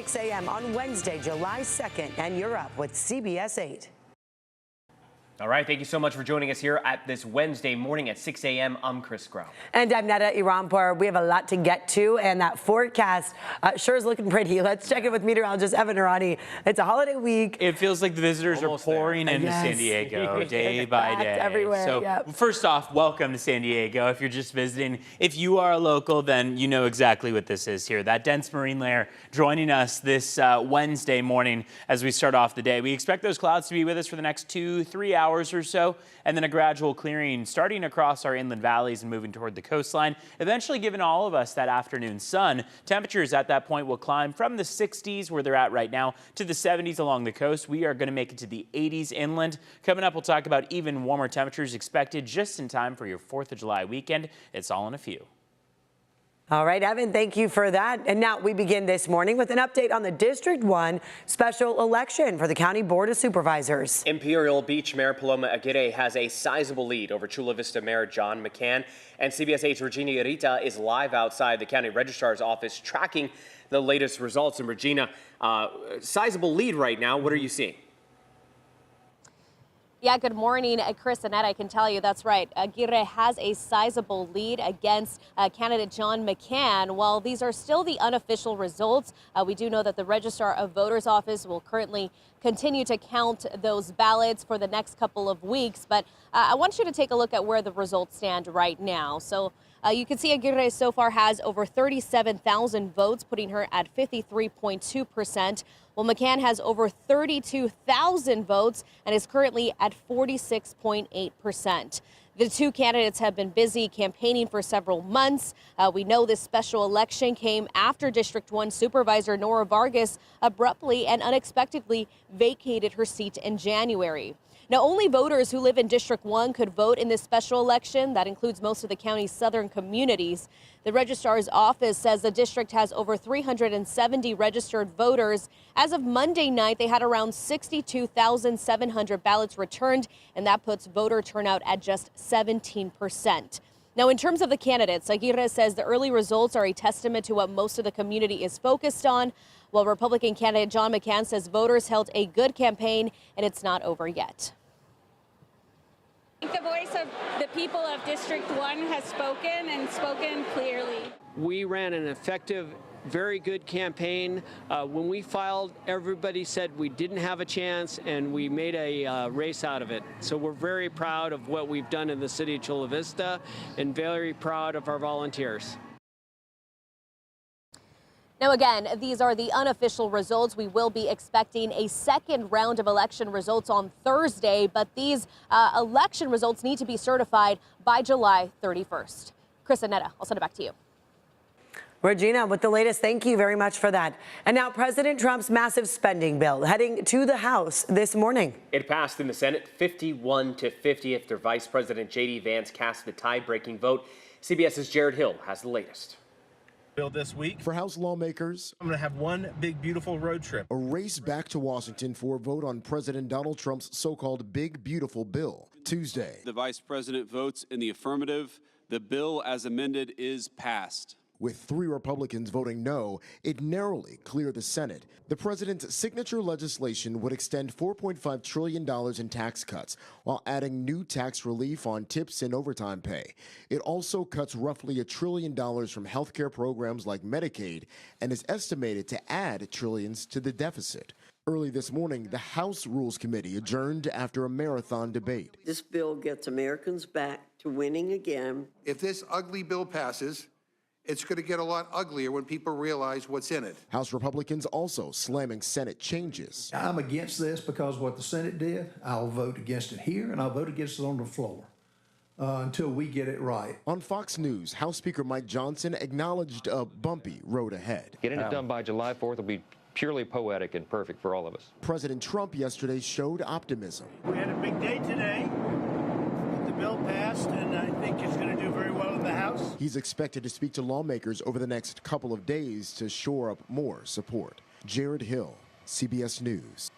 6 a.m. on Wednesday, July 2nd, and you're up with CBS 8. All right, thank you so much for joining us here at this Wednesday morning at 6 a.m. I'm Chris Grau. And I'm Neda Iranpour. We have a lot to get to, and that forecast sure is looking pretty. Let's check in with meteorologist Evan Irani. It's a holiday week. It feels like the visitors are pouring into San Diego day by day. Everywhere, so first off, welcome to San Diego. If you're just visiting, if you are a local, then you know exactly what this is here. That dense marine layer joining us this Wednesday morning as we start off the day. We expect those clouds to be with us for the next 2-3 hours or so, and then a gradual clearing starting across our inland valleys and moving toward the coastline, eventually giving all of us that afternoon sun. Temperatures at that point will climb from the 60s, where they're at right now, to the 70s along the coast. We are going to make it to the 80s inland. Coming up, we'll talk about even warmer temperatures expected just in time for your 4th of July weekend. It's all in a few. All right, Evan, thank you for that. And now we begin this morning with an update on the District 1 special election for the County Board of Supervisors. Imperial Beach Mayor Paloma Aguirre has a sizable lead over Chula Vista Mayor John McCann. And CBS 8's Regina Rita is live outside the County Registrar's office tracking the latest results. And Regina, sizable lead right now. What are you seeing? Yeah, good morning, Chris and Ed. I can tell you that's right. Aguirre has a sizable lead against candidate John McCann. While these are still the unofficial results, we do know that the Registrar of Voters Office will currently continue to count those ballots for the next couple of weeks. But I want you to take a look at where the results stand right now. So you can see Aguirre so far has over 37,000 votes, putting her at 53.2%. Well, McCann has over 32,000 votes and is currently at 46.8%. The two candidates have been busy campaigning for several months. We know this special election came after District 1 Supervisor Nora Vargas abruptly and unexpectedly vacated her seat in January. Now, only voters who live in District 1 could vote in this special election. That includes most of the county's southern communities. The Registrar's office says the district has over 370 registered voters. As of Monday night, they had around 62,700 ballots returned, and that puts voter turnout at just 17%. Now, in terms of the candidates, Aguirre says the early results are a testament to what most of the community is focused on, while Republican candidate John McCann says voters held a good campaign and it's not over yet. I think the voice of the people of District 1 has spoken and spoken clearly. We ran an effective, very good campaign. When we filed, everybody said we didn't have a chance, and we made a race out of it. So we're very proud of what we've done in the city of Chula Vista and very proud of our volunteers. Now, again, these are the unofficial results. We will be expecting a second round of election results on Thursday, but these election results need to be certified by July 31st. Chris and Neda, I'll send it back to you. Regina, with the latest, thank you very much for that. And now President Trump's massive spending bill heading to the House this morning. It passed in the Senate 51-50 after Vice President J.D. Vance cast the tie-breaking vote. CBS's Jared Hill has the latest. Bill this week. For House lawmakers, I'm going to have one big, beautiful road trip. A race back to Washington for a vote on President Donald Trump's so-called Big Beautiful Bill. Tuesday, the vice president votes in the affirmative. The bill as amended is passed. With 3 Republicans voting no, it narrowly cleared the Senate. The president's signature legislation would extend $4.5 trillion in tax cuts while adding new tax relief on tips and overtime pay. It also cuts roughly $1 trillion from health care programs like Medicaid and is estimated to add trillions to the deficit. Early this morning, the House Rules Committee adjourned after a marathon debate. This bill gets Americans back to winning again. If this ugly bill passes, it's going to get a lot uglier when people realize what's in it. House Republicans also slamming Senate changes. I'm against this because what the Senate did, I'll vote against it here, and I'll vote against it on the floor until we get it right. On Fox News, House Speaker Mike Johnson acknowledged a bumpy road ahead. Getting it done by July 4th will be purely poetic and perfect for all of us. President Trump yesterday showed optimism. We had a big day today. The bill passed, and I think it's going to do very well in the House. He's expected to speak to lawmakers over the next couple of days to shore up more support. Jared Hill, CBS News.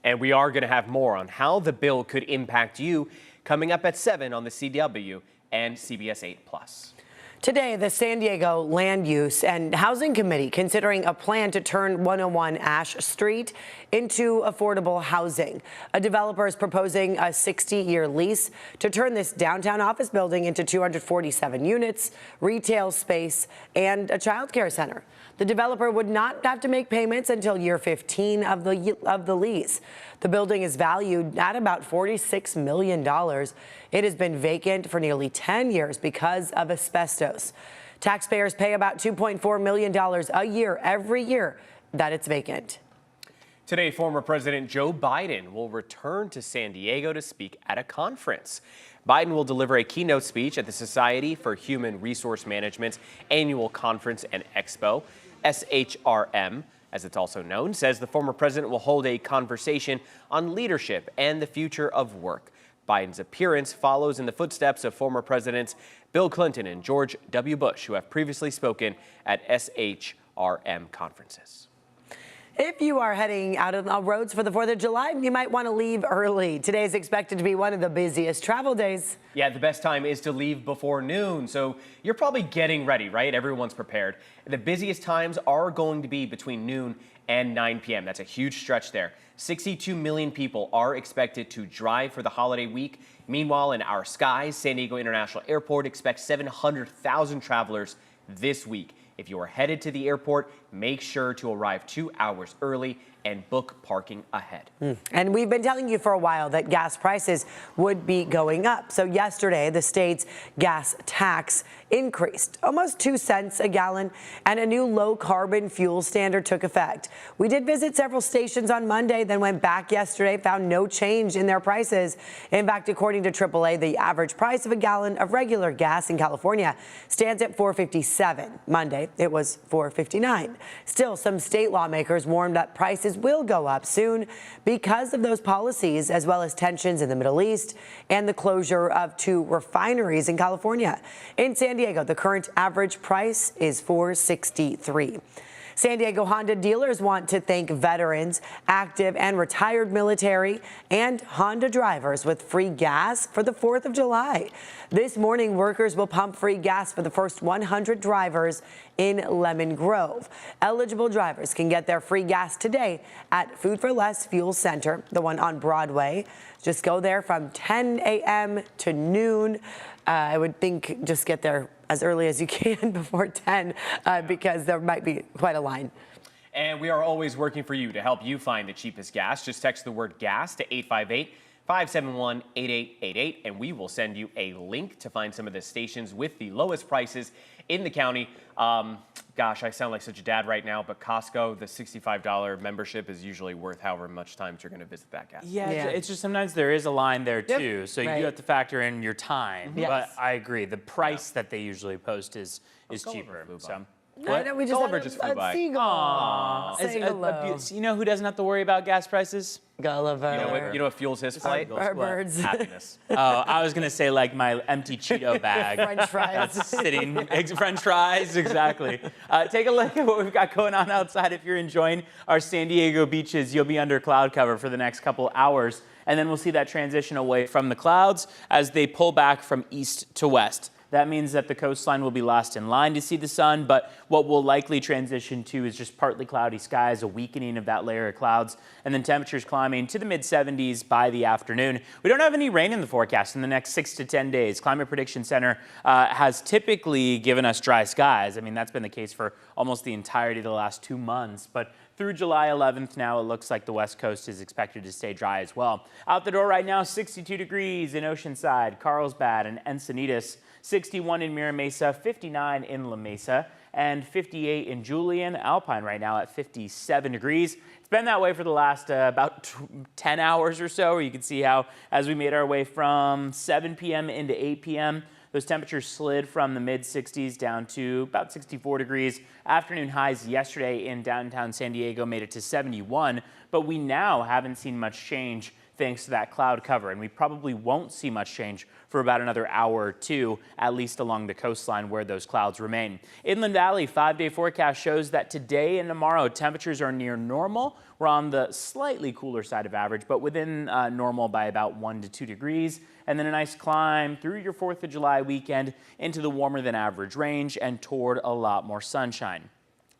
And we are going to have more on how the bill could impact you coming up at 7 on the CW and CBS 8 Plus. Today, the San Diego Land Use and Housing Committee considering a plan to turn 101 Ash Street into affordable housing. A developer is proposing a 60-year lease to turn this downtown office building into 247 units, retail space, and a child care center. The developer would not have to make payments until year 15 of the lease. The building is valued at about $46 million. It has been vacant for nearly 10 years because of asbestos. Taxpayers pay about $2.4 million a year every year that it's vacant. Today, former President Joe Biden will return to San Diego to speak at a conference. Biden will deliver a keynote speech at the Society for Human Resource Management's annual conference and expo. SHRM, as it's also known, says the former president will hold a conversation on leadership and the future of work. Biden's appearance follows in the footsteps of former presidents Bill Clinton and George W. Bush, who have previously spoken at SHRM conferences. If you are heading out on the roads for the 4th of July, you might want to leave early. Today is expected to be one of the busiest travel days. Yeah, the best time is to leave before noon, so you're probably getting ready, right? Everyone's prepared. The busiest times are going to be between noon and 9 p.m. That's a huge stretch there. 62 million people are expected to drive for the holiday week. Meanwhile, in our skies, San Diego International Airport expects 700,000 travelers this week. If you are headed to the airport, make sure to arrive 2 hours early and book parking ahead. And we've been telling you for a while that gas prices would be going up. So yesterday, the state's gas tax increased almost 2 cents a gallon, and a new low carbon fuel standard took effect. We did visit several stations on Monday, then went back yesterday, found no change in their prices. In fact, according to AAA, the average price of a gallon of regular gas in California stands at $4.57. Monday, it was $4.59. Still, some state lawmakers warned that prices will go up soon because of those policies, as well as tensions in the Middle East and the closure of 2 refineries in California. In San Diego, the current average price is $4.63. San Diego Honda dealers want to thank veterans, active and retired military, and Honda drivers with free gas for the 4th of July. This morning, workers will pump free gas for the first 100 drivers in Lemon Grove. Eligible drivers can get their free gas today at Food for Less Fuel Center, the one on Broadway. Just go there from 10 a.m. to noon. I would think just get there as early as you can before 10 because there might be quite a line. And we are always working for you to help you find the cheapest gas. Just text the word gas to 858-571-8888, and we will send you a link to find some of the stations with the lowest prices in the county. Gosh, I sound like such a dad right now, but Costco, the $65 membership is usually worth however much times you're going to visit that gas. Yeah, it's just sometimes there is a line there too, so Right. you have to factor in your time. Yes. But I agree, the price that they usually post is cheaper. So. I know, we just Gulliver had just a flew by. seagull. It's Say hello. you know who doesn't have to worry about gas prices? Gulliver. You know what fuels his flight? Our birds. Happiness. Oh, I was gonna say like my empty Cheeto bag. French fries. That's sitting. French fries, exactly. Take a look at what we've got going on outside. If you're enjoying our San Diego beaches, you'll be under cloud cover for the next couple hours, and then we'll see that transition away from the clouds as they pull back from east to west. That means that the coastline will be last in line to see the sun, but what we'll likely transition to is just partly cloudy skies, a weakening of that layer of clouds, and then temperatures climbing to the mid-70s by the afternoon. We don't have any rain in the forecast in the next 6 to 10 days. Climate Prediction Center has typically given us dry skies. I mean, that's been the case for almost the entirety of the last 2 months, but through July 11th now, it looks like the West Coast is expected to stay dry as well. Out the door right now, 62 degrees in Oceanside, Carlsbad, and Encinitas. 61 in Mira Mesa, 59 in La Mesa, and 58 in Julian. Alpine right now at 57 degrees. It's been that way for the last about 10 hours or so, where you can see how as we made our way from 7 p.m. into 8 p.m., those temperatures slid from the mid-60s down to about 64 degrees. Afternoon highs yesterday in downtown San Diego made it to 71, but we now haven't seen much change thanks to that cloud cover. And we probably won't see much change for about another hour or two, at least along the coastline where those clouds remain. Inland Valley 5-day forecast shows that today and tomorrow temperatures are near normal. We're on the slightly cooler side of average, but within normal by about 1 to 2 degrees. And then a nice climb through your 4th of July weekend into the warmer than average range and toward a lot more sunshine.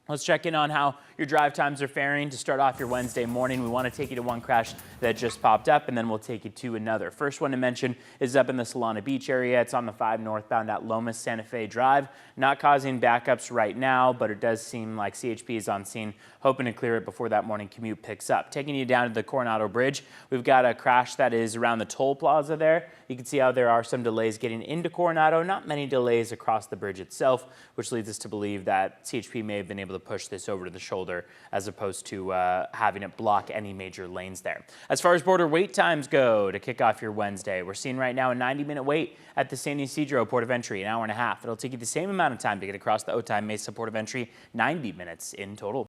Let's check in on how your drive times are faring. To start off your Wednesday morning, we want to take you to one crash that just popped up, and then we'll take you to another. First one to mention is up in the Solana Beach area. It's on the 5 northbound at Lomas Santa Fe Drive. Not causing backups right now, but it does seem like CHP is on scene, hoping to clear it before that morning commute picks up. Taking you down to the Coronado Bridge, we've got a crash that is around the toll plaza there. You can see how there are some delays getting into Coronado, not many delays across the bridge itself, which leads us to believe that CHP may have been able to push this over to the shoulder as opposed to having it block any major lanes there. As far as border wait times go to kick off your Wednesday, we're seeing right now a 90-minute wait at the San Ysidro Port of Entry, an hour and a half. It'll take you the same amount of time to get across the Otay Mesa Port of Entry, 90 minutes in total.